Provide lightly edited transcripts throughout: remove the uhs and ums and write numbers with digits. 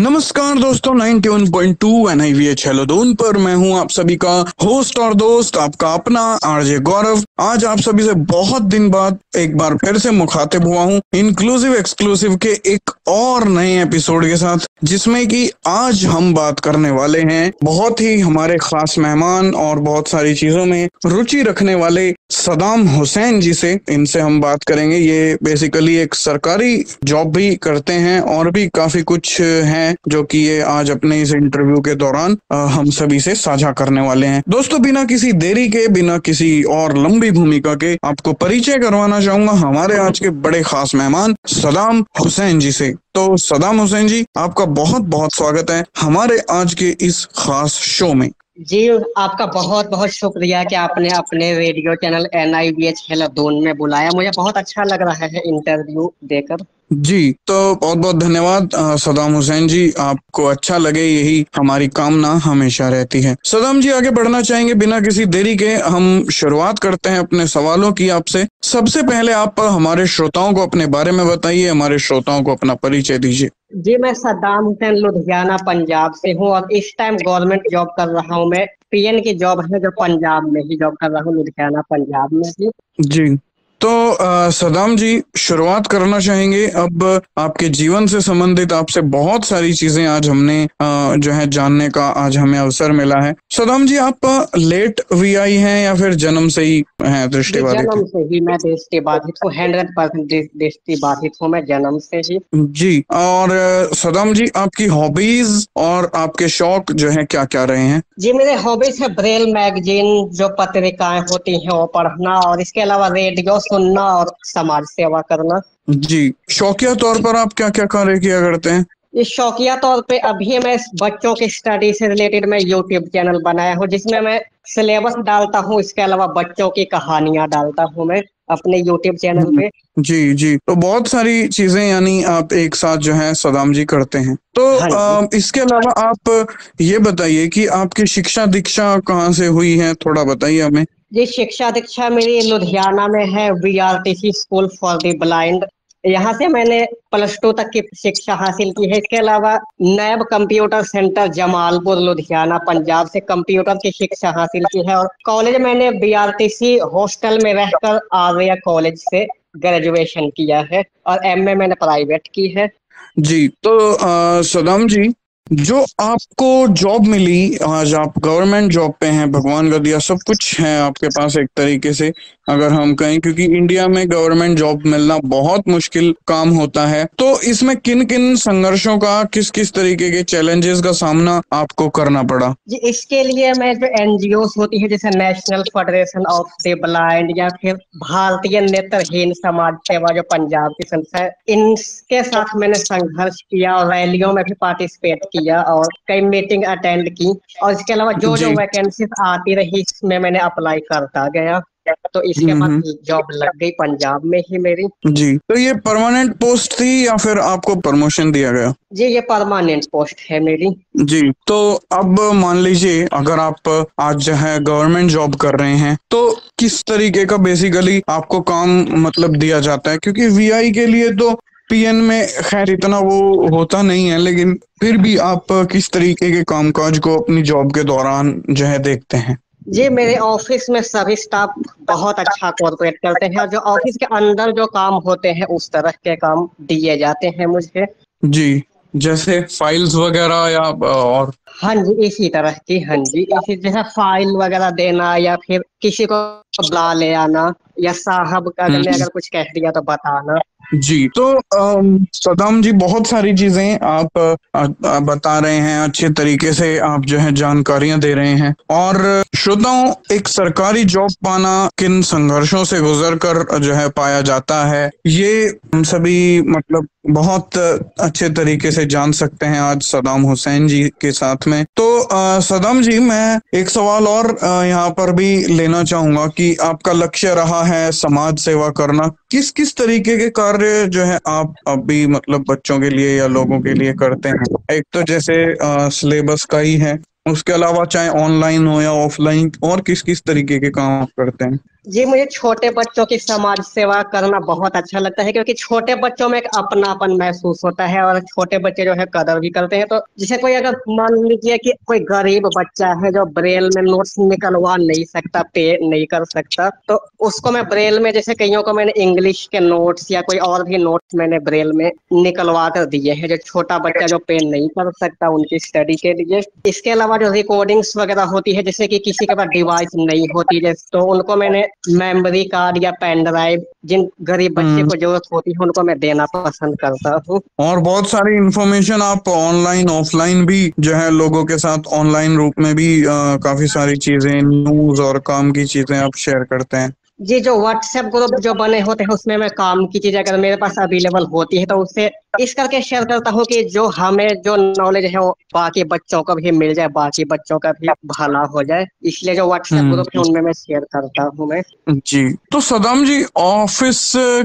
नमस्कार दोस्तों, 91.2 NIVH हेलोडोन पर मैं हूं आप सभी का होस्ट और दोस्त, आपका अपना आरजे गौरव। आज आप सभी से बहुत दिन बाद एक बार फिर से मुखातिब हुआ हूं इंक्लूसिव एक्सक्लूसिव के एक और नए एपिसोड के साथ, जिसमें कि आज हम बात करने वाले हैं बहुत ही हमारे खास मेहमान और बहुत सारी चीजों में रुचि रखने वाले सदाम हुसैन जी से। इनसे हम बात करेंगे। ये बेसिकली एक सरकारी जॉब भी करते हैं और भी काफी कुछ है जो कि ये आज अपने इस इंटरव्यू के दौरान हम सभी से साझा करने वाले हैं। दोस्तों, बिना किसी देरी के, बिना किसी और लंबी भूमिका के आपको परिचय करवाना चाहूंगा हमारे आज के बड़े खास मेहमान सदाम हुसैन जी से। तो सदाम हुसैन जी, आपका बहुत बहुत स्वागत है हमारे आज के इस खास शो में। जी, आपका बहुत बहुत शुक्रिया कि आपने अपने रेडियो चैनल NIVH हेलोडोन में बुलाया। मुझे बहुत अच्छा लग रहा है इंटरव्यू देकर। जी, तो बहुत बहुत धन्यवाद सदाम हुसैन जी। आपको अच्छा लगे यही हमारी कामना हमेशा रहती है। सदाम जी, आगे बढ़ना चाहेंगे बिना किसी देरी के। हम शुरुआत करते हैं अपने सवालों की आपसे। सबसे पहले आप हमारे श्रोताओं को अपने बारे में बताइए, हमारे श्रोताओं को अपना परिचय दीजिए। जी, मैं सद्दाम हुसैन लुधियाना पंजाब से हूँ और इस टाइम गवर्नमेंट जॉब कर रहा हूँ। मैं PN की जॉब है जो पंजाब में ही जॉब कर रहा हूँ, लुधियाना पंजाब में ही। जी, तो सदाम जी, शुरुआत करना चाहेंगे अब आपके जीवन से संबंधित। आपसे बहुत सारी चीजें आज हमने जो है जानने का आज हमें अवसर मिला है। सदाम जी, आप लेट VI हैं या फिर जन्म से ही हैं दृष्टिबाधित? जन्म से ही मैं दृष्टिबाधित हूँ, 100% दृष्टिबाधित हूँ मैं जन्म से ही। जी, और सदाम जी, आपकी हॉबीज और आपके शौक जो है क्या क्या रहे हैं? जी, मेरे हॉबीज है ब्रेल मैगजीन जो पत्रिकाएं होती हैं वो पढ़ना, और इसके अलावा रेडियो सुनना और समाज सेवा करना। जी, शौकिया तौर पर आप क्या क्या कार्य किया करते हैं? इस शौकिया तौर पे अभी मैं बच्चों की स्टडी से रिलेटेड मैं यूट्यूब चैनल बनाया हूँ जिसमें मैं सिलेबस डालता हूँ। इसके अलावा बच्चों की कहानियां डालता हूँ मैं अपने यूट्यूब चैनल पे। जी जी, तो बहुत सारी चीजें यानी आप एक साथ जो है सदाम जी करते हैं। तो हाँ जी। इसके अलावा आप ये बताइए कि आपकी शिक्षा दीक्षा कहाँ से हुई है, थोड़ा बताइए हमें। जी, शिक्षा दीक्षा मेरी लुधियाना में है, VRTC school for the blind. यहाँ से मैंने +2 तक की शिक्षा हासिल की है। इसके अलावा नैब कंप्यूटर सेंटर जमालपुर लुधियाना पंजाब से कंप्यूटर की शिक्षा हासिल की है, और कॉलेज मैंने VRTC हॉस्टल में रहकर आर्या कॉलेज से ग्रेजुएशन किया है, और MA मैंने प्राइवेट की है। जी, तो सदाम जी, जो आपको जॉब मिली, आज आप गवर्नमेंट जॉब पे हैं, भगवान का दिया सब कुछ है आपके पास एक तरीके से अगर हम कहें, क्योंकि इंडिया में गवर्नमेंट जॉब मिलना बहुत मुश्किल काम होता है। तो इसमें किन किन संघर्षों का, किस किस तरीके के चैलेंजेस का सामना आपको करना पड़ा? जी, इसके लिए मैं जो NGOs होती है जैसे national federation of the blind या फिर भारतीय नेत्रहीन समाज सेवा जो पंजाब की संस्था है, इनके साथ मैंने संघर्ष किया और रैलियों में भी पार्टिसिपेट किया और कई मीटिंग अटेंड की। और इसके अलावा जो जो जी। वैकेंसीज आती रही इसमें मैंने अप्लाई करता गया, तो इसके बाद हम्म। जॉब लग गई पंजाब में ही मेरी। जी, तो ये परमानेंट पोस्ट थी या फिर आपको प्रमोशन दिया गया? जी, ये परमानेंट पोस्ट है मेरी। जी, तो अब मान लीजिए अगर आप आज जो है गवर्नमेंट जॉब कर रहे हैं, तो किस तरीके का बेसिकली आपको काम मतलब दिया जाता है? क्योंकि VI के लिए तो PN में खैर इतना वो होता नहीं है, लेकिन फिर भी आप किस तरीके के कामकाज को अपनी जॉब के दौरान जो है देखते हैं? जी, मेरे ऑफिस में सभी स्टाफ बहुत अच्छा कोऑपरेट करते हैं, और जो ऑफिस के अंदर जो काम होते हैं उस तरह के काम दिए जाते हैं मुझे। जी, जैसे फाइल्स वगैरह या और? हाँ जी, इसी तरह की। हाँ जी, इसी जैसे फाइल वगैरह देना या फिर किसी को बुला ले आना, या साहब का ने अगर कुछ कह दिया तो बताना। जी, तो सदाम जी, बहुत सारी चीजें आप बता रहे हैं, अच्छे तरीके से आप जो है जानकारियां दे रहे हैं। और श्रोताओं, एक सरकारी जॉब पाना किन संघर्षों से गुजर कर जो है पाया जाता है, ये हम सभी मतलब बहुत अच्छे तरीके से जान सकते हैं आज सदाम हुसैन जी के साथ में। तो सदाम जी, मैं एक सवाल और यहाँ पर भी लेना चाहूंगा कि आपका लक्ष्य रहा है समाज सेवा करना। किस किस तरीके के कार्य जो है आप अभी मतलब बच्चों के लिए या लोगों के लिए करते हैं? एक तो जैसे सिलेबस का ही है, उसके अलावा चाहे ऑनलाइन हो या ऑफलाइन, और किस किस तरीके के काम आप करते हैं? जी, मुझे छोटे बच्चों की समाज सेवा करना बहुत अच्छा लगता है, क्योंकि छोटे बच्चों में एक अपनापन महसूस होता है और छोटे बच्चे जो है कदर भी करते हैं। तो जैसे कोई अगर मान लीजिए कि कोई गरीब बच्चा है जो ब्रेल में नोट्स निकलवा नहीं सकता, पे नहीं कर सकता, तो उसको मैं ब्रेल में, जैसे कईयों को मैंने इंग्लिश के नोट्स या कोई और भी नोट्स मैंने ब्रेल में निकलवा कर दिए हैं, जो छोटा बच्चा जो पे नहीं कर सकता उनकी स्टडी के लिए। इसके अलावा जो रिकॉर्डिंग्स वगैरह होती है, जैसे कि किसी के पास डिवाइस नहीं होती, जैसे तो उनको मैंने मेमोरी कार्ड या पेन ड्राइव जिन गरीब बच्चे हम्म। को जरूरत होती है उनको मैं देना पसंद करता हूँ। और बहुत सारी इंफॉर्मेशन आप ऑनलाइन ऑफलाइन भी जो है लोगों के साथ ऑनलाइन रूप में भी काफी सारी चीजें, न्यूज और काम की चीजें आप शेयर करते हैं। जी, जो व्हाट्सएप ग्रुप जो बने होते हैं उसमें मैं काम की चीजें अगर मेरे पास अवेलेबल होती है तो उससे इस करके शेयर करता हूँ कि जो हमें जो नॉलेज है वो बाकी बच्चों को भी मिल जाए, बाकी बच्चों का भी भला हो जाए, इसलिए जो व्हाट्सएप ग्रुप है हम्म। उनमें मैं शेयर करता हूँ मैं। जी, तो सदाम जी, ऑफिस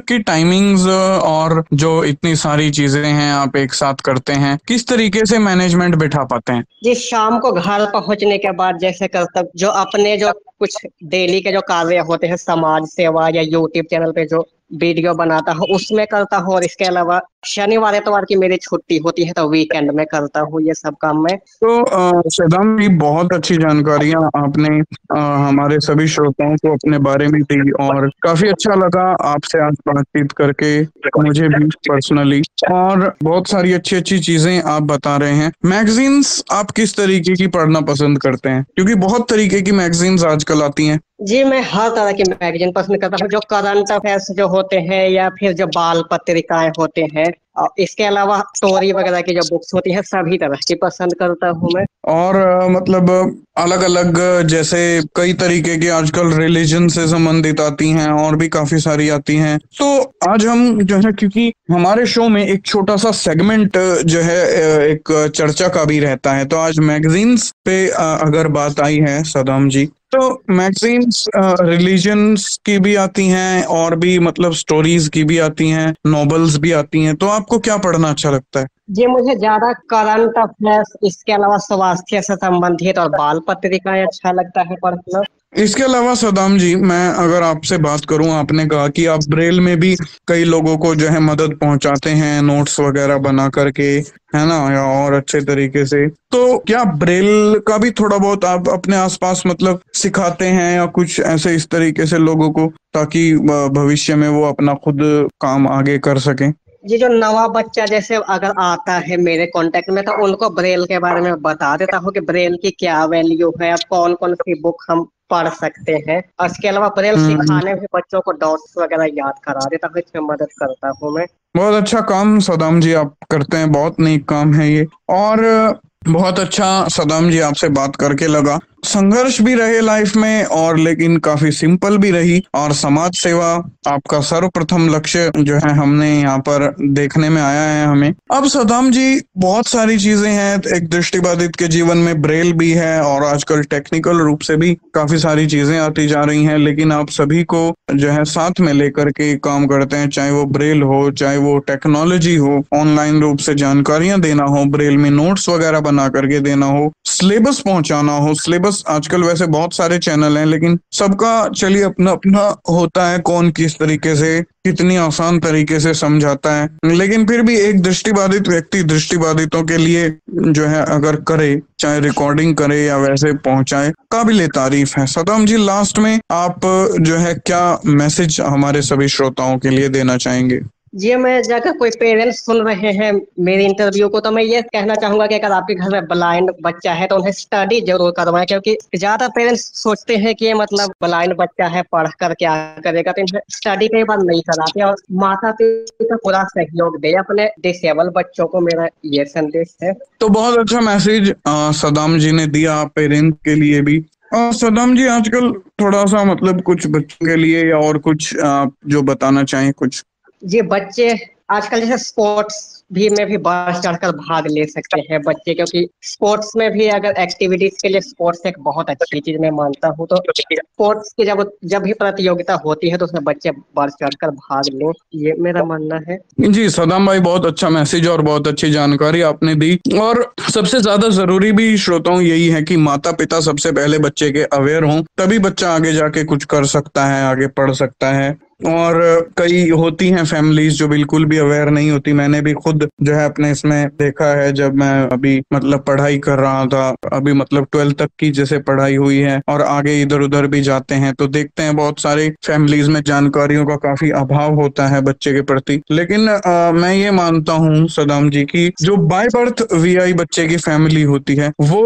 की टाइमिंग्स और जो इतनी सारी चीजें हैं आप एक साथ करते हैं, किस तरीके से मैनेजमेंट बिठा पाते हैं? जी, शाम को घर पहुंचने के बाद जैसे कर्तव्य जो अपने जो कुछ डेली के जो कार्य होते हैं, समाज सेवा या यूट्यूब चैनल पे जो वीडियो बनाता हूँ उसमें करता हूँ, और इसके अलावा शनिवार इतवार की मेरी छुट्टी होती है तो वीकेंड में करता हूँ ये सब काम मैं। तो सदाम जी, बहुत अच्छी जानकारियां आपने हमारे सभी श्रोताओं को अपने बारे में दी और काफी अच्छा लगा आपसे आज बातचीत करके, मुझे भी पर्सनली। और बहुत सारी अच्छी अच्छी चीजें आप बता रहे हैं। मैगजीन्स आप किस तरीके की पढ़ना पसंद करते हैं? क्योंकि बहुत तरीके की मैगजीन्स आजकल आती हैं। जी, मैं हर तरह की मैगजीन पसंद करता हूँ, जो करंट अफेयर्स जो होते हैं या फिर जो बाल पत्रिकाएं होते हैं, और इसके अलावा स्टोरी वगैरह की जो बुक्स होती है सभी तरह की पसंद करता हूँ मैं। और मतलब अलग अलग जैसे कई तरीके की आजकल रिलीजन से संबंधित आती हैं और भी काफी सारी आती हैं। तो आज हम जो है, क्योंकि हमारे शो में एक छोटा सा सेगमेंट जो है एक चर्चा का भी रहता है, तो आज मैगजीन्स पे अगर बात आई है सदाम जी, तो मैगजीन्स रिलीजन्स की भी आती हैं और भी मतलब स्टोरीज की भी आती हैं, नॉवेल्स भी आती हैं। तो आपको क्या पढ़ना अच्छा लगता है? जी, मुझे ज्यादा करंट अफेयर्स, इसके अलावा स्वास्थ्य से संबंधित और बाल पत्रिकाएं अच्छा लगता है पढ़ना। इसके अलावा सदाम जी, मैं अगर आपसे बात करूं, आपने कहा कि आप ब्रेल में भी कई लोगों को जो है मदद पहुंचाते हैं, नोट्स वगैरह बना करके, है ना, या और अच्छे तरीके से। तो क्या ब्रेल का भी थोड़ा बहुत आप अपने आसपास मतलब सिखाते हैं या कुछ ऐसे इस तरीके से लोगों को, ताकि भविष्य में वो अपना खुद काम आगे कर सकें? जी, जो नवा बच्चा जैसे अगर आता है मेरे कांटेक्ट में तो उनको ब्रेल के बारे में बता देता हूँ कि ब्रेल की क्या वैल्यू है, अब कौन कौन सी बुक हम पढ़ सकते हैं, और इसके अलावा ब्रेल हम्म। सिखाने में बच्चों को डॉट्स वगैरह याद करा देता हूँ, इसमें मदद करता हूँ मैं। बहुत अच्छा काम सदाम जी आप करते हैं, बहुत नेक काम है ये। और बहुत अच्छा सदाम जी, आपसे बात करके लगा। संघर्ष भी रहे लाइफ में, और लेकिन काफी सिंपल भी रही, और समाज सेवा आपका सर्वप्रथम लक्ष्य जो है हमने यहाँ पर देखने में आया है हमें। अब सदाम जी, बहुत सारी चीजें हैं, एक दृष्टिबाधित के जीवन में ब्रेल भी है और आजकल टेक्निकल रूप से भी काफी सारी चीजें आती जा रही हैं, लेकिन आप सभी को जो है साथ में लेकर के काम करते हैं, चाहे वो ब्रेल हो, चाहे वो टेक्नोलॉजी हो, ऑनलाइन रूप से जानकारियां देना हो, ब्रेल में नोट्स वगैरह बना करके देना हो, सिलेबस पहुंचाना हो। सिलेबस आजकल वैसे बहुत सारे चैनल हैं, लेकिन सबका चलिए अपना अपना होता है, कौन किस तरीके से कितनी आसान तरीके से समझाता है। लेकिन फिर भी एक दृष्टिबाधित व्यक्ति दृष्टिबाधितों के लिए जो है अगर करे, चाहे रिकॉर्डिंग करे या वैसे पहुंचाए, काबिले तारीफ है। सदाम जी, लास्ट में आप जो है क्या मैसेज हमारे सभी श्रोताओं के लिए देना चाहेंगे? जी, मैं अगर कोई पेरेंट्स सुन रहे हैं मेरे इंटरव्यू को तो मैं ये कहना चाहूंगा कि अगर आपके घर में ब्लाइंड बच्चा है तो उन्हें स्टडी जरूर करवाएं, क्योंकि ज्यादा पेरेंट्स सोचते हैं कि ये मतलब ब्लाइंड बच्चा है पढ़ कर क्या करेगा, तो इन्हें स्टडी कई बार नहीं कराते, और माता पिता पूरा सहयोग दे अपने डिसेबल बच्चों को, मेरा ये संदेश है। तो बहुत अच्छा मैसेज सदाम जी ने दिया पेरेंट्स के लिए भी। और सदाम जी, आजकल थोड़ा सा मतलब कुछ बच्चों के लिए या और कुछ आप जो बताना चाहें कुछ? जी, बच्चे आजकल जैसे स्पोर्ट्स में भी बढ़ चढ़कर भाग ले सकते हैं बच्चे, क्योंकि स्पोर्ट्स में भी अगर एक्टिविटीज के लिए स्पोर्ट्स एक बहुत अच्छी चीज मैं मानता हूँ। तो स्पोर्ट्स की जब जब भी प्रतियोगिता होती है तो उसमें बच्चे बढ़ चढ़कर भाग लें, ये मेरा मानना है। जी सदाम भाई, बहुत अच्छा मैसेज और बहुत अच्छी जानकारी आपने दी। और सबसे ज्यादा जरूरी भी श्रोताओं यही है कि माता पिता सबसे पहले बच्चे के अवेयर हों, तभी बच्चा आगे जाके कुछ कर सकता है, आगे पढ़ सकता है। और कई होती हैं फैमिलीज जो बिल्कुल भी अवेयर नहीं होती। मैंने भी खुद जो है अपने इसमें देखा है, जब मैं अभी मतलब पढ़ाई कर रहा था, अभी मतलब 12th तक की जैसे पढ़ाई हुई है और आगे इधर उधर भी जाते हैं तो देखते हैं बहुत सारे फैमिलीज में जानकारियों का काफी अभाव होता है बच्चे के प्रति। लेकिन मैं ये मानता हूँ सदाम जी की जो बाय बर्थ वीआई बच्चे की फैमिली होती है वो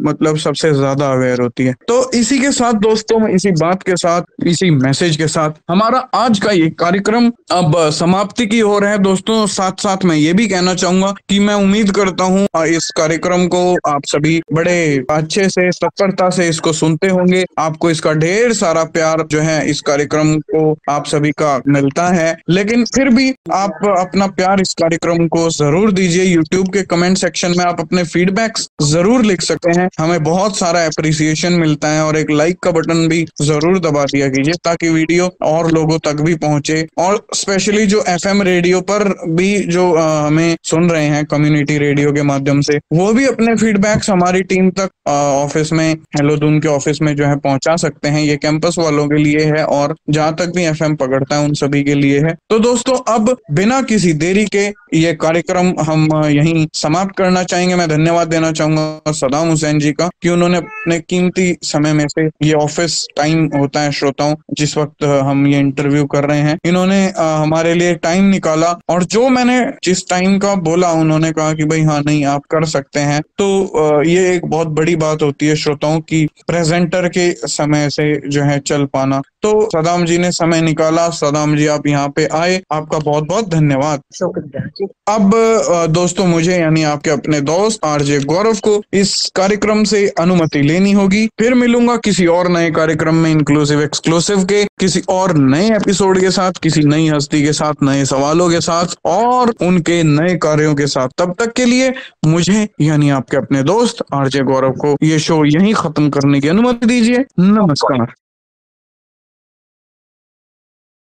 मतलब सबसे ज्यादा अवेयर होती है। तो इसी के साथ दोस्तों, इसी बात के साथ, इसी मैसेज के साथ हमारा आज का ये कार्यक्रम अब समाप्ति की ओर है। दोस्तों साथ साथ मैं ये भी कहना चाहूंगा कि मैं उम्मीद करता हूँ इस कार्यक्रम को आप सभी बड़े अच्छे से तत्परता से इसको सुनते होंगे। आपको इसका ढेर सारा प्यार जो है इस कार्यक्रम को आप सभी का मिलता है। लेकिन फिर भी आप अपना प्यार इस कार्यक्रम को जरूर दीजिए। यूट्यूब के कमेंट सेक्शन में आप अपने फीडबैक्स जरूर लिख सकते हैं, हमें बहुत सारा अप्रिसिएशन मिलता है। और एक लाइक का बटन भी जरूर दबा दिया कीजिए ताकि वीडियो और लोगों तक भी पहुंचे। और स्पेशली जो एफएम रेडियो पर भी जो हमें सुन रहे हैं कम्युनिटी रेडियो के माध्यम से, वो भी अपने फीडबैक्स हमारी टीम तक ऑफिस में, हेलो दून के ऑफिस में जो है पहुंचा सकते हैं। ये कैंपस वालों के लिए है और जहां तक भी एफएम पकड़ता है उन सभी के लिए है। तो दोस्तों अब बिना किसी देरी के ये कार्यक्रम हम यहीं समाप्त करना चाहेंगे। मैं धन्यवाद देना चाहूंगा सदाम हुसैन जी का कि उन्होंने अपने कीमती समय में से, ये ऑफिस टाइम होता है श्रोताओं जिस वक्त हम ये इंटरव्यू कर रहे हैं, इन्होंने हमारे लिए टाइम निकाला। और जो मैंने जिस टाइम का बोला उन्होंने कहा कि भाई हाँ नहीं आप कर सकते हैं। तो ये एक बहुत बड़ी बात होती है श्रोताओं की प्रेजेंटर के समय से जो है चल पाना। तो सदाम जी ने समय निकाला। सदाम जी आप यहाँ पे आए, आपका बहुत बहुत धन्यवाद। अब दोस्तों मुझे यानी आपके अपने दोस्त आरजे गौरव को इस कार्यक्रम से अनुमति लेनी होगी। फिर मिलूंगा किसी और नए कार्यक्रम में, इंक्लूसिव एक्सक्लूसिव के किसी और नए एपिसोड के साथ, किसी नई हस्ती के साथ, नए सवालों के साथ और उनके नए कार्यों के साथ। तब तक के लिए मुझे यानी आपके अपने दोस्त आरजे गौरव को ये शो यहीं खत्म करने की अनुमति दीजिए। नमस्कार।